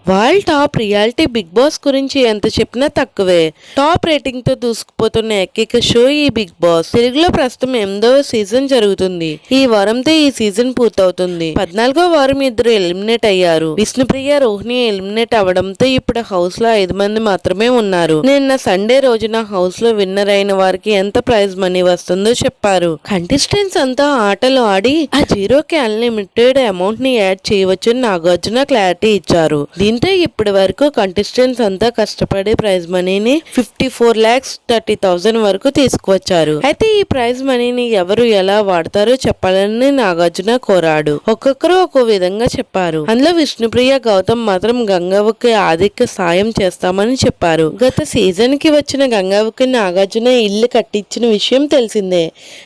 వాళ్ళ top reality big boss గురించి ఎంత చెప్పినా తక్కువే. టాప్ రేటింగ్ తో దూసుకుపోతున్న ఏకైక షో ఈ బిగ్ బాస్. తెలుగులో ప్రస్తుతం 8వ సీజన్ జరుగుతుంది. ఈ వారంతో ఈ సీజన్ పూర్తవుతుంది. 14వ వారం ఇద్దరు ఎలిమినేట్ అయ్యారు. విష్ణుప్రియ, రోహిణి ఎలిమినేట్ అవడంతో ఇప్పుడు హౌస్ లో 5 మంది మాత్రమే ఉన్నారు. నిన్న సండే రోజున హౌస్ లో విన్నర్ అయిన వారికి ఎంత ప్రైజ్ మనీ వస్తుందో చెప్పారు. కంటెస్టెంట్స్ అంతా ఆటలు ఆడి ఆ జీరోకి అన్లిమిటెడ్ అమౌంట్ ని యాడ్ చేయవచ్చని నాగార్జున క్లారిటీ ఇచ్చారు. దీంతో ఇప్పటి వరకు కంటెస్టెంట్స్ అంతా కష్టపడి ప్రైజ్ మనీని 54,30,000 వరకు తీసుకువచ్చారు. అయితే ఈ ప్రైజ్ మనీని ఎవరు ఎలా వాడతారో చెప్పాలని నాగార్జున కోరాడు. ఒక్కొక్కరు ఒక్కో విధంగా చెప్పారు. అందులో విష్ణుప్రియ, గౌతమ్ మాత్రం గంగవ్వకి ఆర్థిక సాయం చేస్తామని చెప్పారు. గత సీజన్ కి వచ్చిన గంగవ్వకి నాగార్జున ఇల్లు కట్టించిన విషయం తెలిసిందే.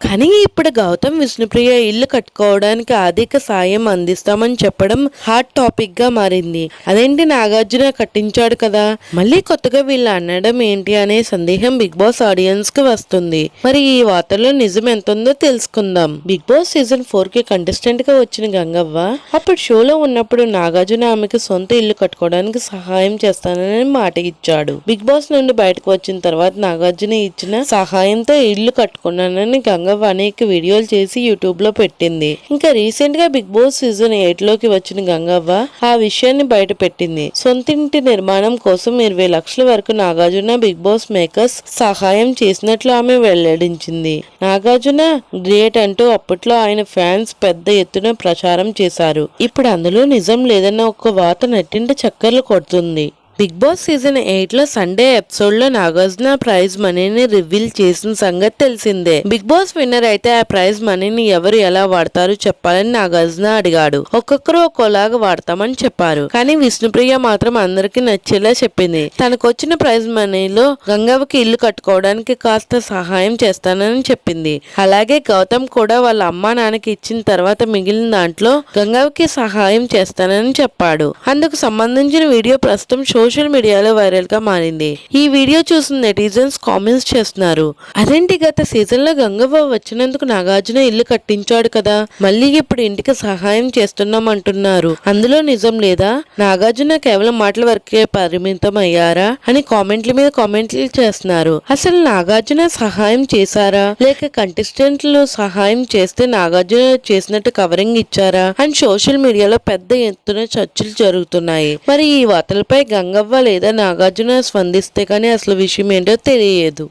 కానీ ఇప్పుడు గౌతమ్, విష్ణుప్రియ ఇల్లు కట్టుకోవడానికి ఆర్థిక సాయం అందిస్తామని చెప్పడం హాట్ టాపిక్ గా మారింది. అదేంటి, నాగార్జున కట్టించాడు కదా, మళ్ళీ కొత్తగా వీళ్ళు అనడం ఏంటి అనే సందేహం బిగ్ బాస్ ఆడియన్స్ కి వస్తుంది. మరి ఈ వార్తలో నిజం ఎంత ఉందో తెలుసుకుందాం. బిగ్ బాస్ సీజన్ 4 కి కంటెస్టెంట్ గా వచ్చిన గంగవ్వ అప్పుడు షోలో ఉన్నప్పుడు నాగార్జున ఆమెకు సొంత ఇల్లు కట్టుకోవడానికి సహాయం చేస్తానని మాట ఇచ్చాడు. బిగ్ బాస్ నుండి బయటకు వచ్చిన తర్వాత నాగార్జున ఇచ్చిన సహాయంతో ఇల్లు కట్టుకున్నానని గంగవ్వ అనేక వీడియోలు చేసి యూట్యూబ్ లో పెట్టింది. ఇంకా రీసెంట్ గా బిగ్ బాస్ సీజన్ 8 లోకి వచ్చిన గంగవ్వ ఆ విషయాన్ని బయట పెట్టింది. సొంతింటి నిర్మాణం కోసం 20 లక్షల వరకు నాగార్జున బిగ్ బాస్ మేకర్స్ సహాయం చేసినట్లు ఆమె వెల్లడించింది. నాగార్జున గ్రేట్ అంటూ అప్పట్లో ఆయన ఫ్యాన్స్ పెద్ద ఎత్తున ప్రచారం చేశారు. ఇప్పుడు అందులో నిజం లేదన్న ఒక వార్త నెట్టింట చక్కర్లు కొడుతుంది. బిగ్ బాస్ సీజన్ 8 లో సండే ఎపిసోడ్ లో నాగార్జున ప్రైజ్ మనీని రివీల్ చేసిన సంగతి తెలిసిందే. బిగ్ బాస్ విన్నర్ అయితే ఆ ప్రైజ్ మనీని ఎవరు ఎలా వాడతారు చెప్పాలని నాగార్జున అడిగాడు. ఒక్కొక్కరు ఒక్కోలాగా వాడతామని చెప్పారు. కానీ విష్ణుప్రియ మాత్రం అందరికి నచ్చేలా చెప్పింది. తనకొచ్చిన ప్రైజ్ మనీలో గంగవ్వకి ఇల్లు కట్టుకోవడానికి కాస్త సహాయం చేస్తానని చెప్పింది. అలాగే గౌతమ్ కూడా వాళ్ళ అమ్మా నాన్నకి ఇచ్చిన తర్వాత మిగిలిన దాంట్లో గంగవ్వకి సహాయం చేస్తానని చెప్పాడు. అందుకు సంబంధించిన వీడియో ప్రస్తుతం సోషల్ మీడియాలో వైరల్ గా మారింది. ఈ వీడియో చూసిన నెటిజన్స్ కామెంట్స్ చేస్తున్నారు. అదేంటి, గత సీజన్ లో గంగవ్వ వచ్చినందుకు నాగార్జున ఇల్లు కట్టించాడు కదా, మళ్ళీ ఇప్పుడు ఇంటికి సహాయం చేస్తున్నాం అంటున్నారు. అందులో నిజం లేదా? నాగార్జున కేవలం మాటల వరకే పరిమితం అయ్యారా అని కామెంట్ల మీద కామెంట్లు చేస్తున్నారు. అసలు నాగార్జున సహాయం చేశారా, లేక కంటెస్టెంట్లు సహాయం చేస్తే నాగార్జున చేసినట్టు కవరింగ్ ఇచ్చారా అని సోషల్ మీడియాలో పెద్ద ఎత్తున చర్చలు జరుగుతున్నాయి. మరి ఈ వార్తలపై గంగవ్వ లేదా నాగార్జున స్పందిస్తే కానీ అసలు విషయం ఏంటో తెలియదు.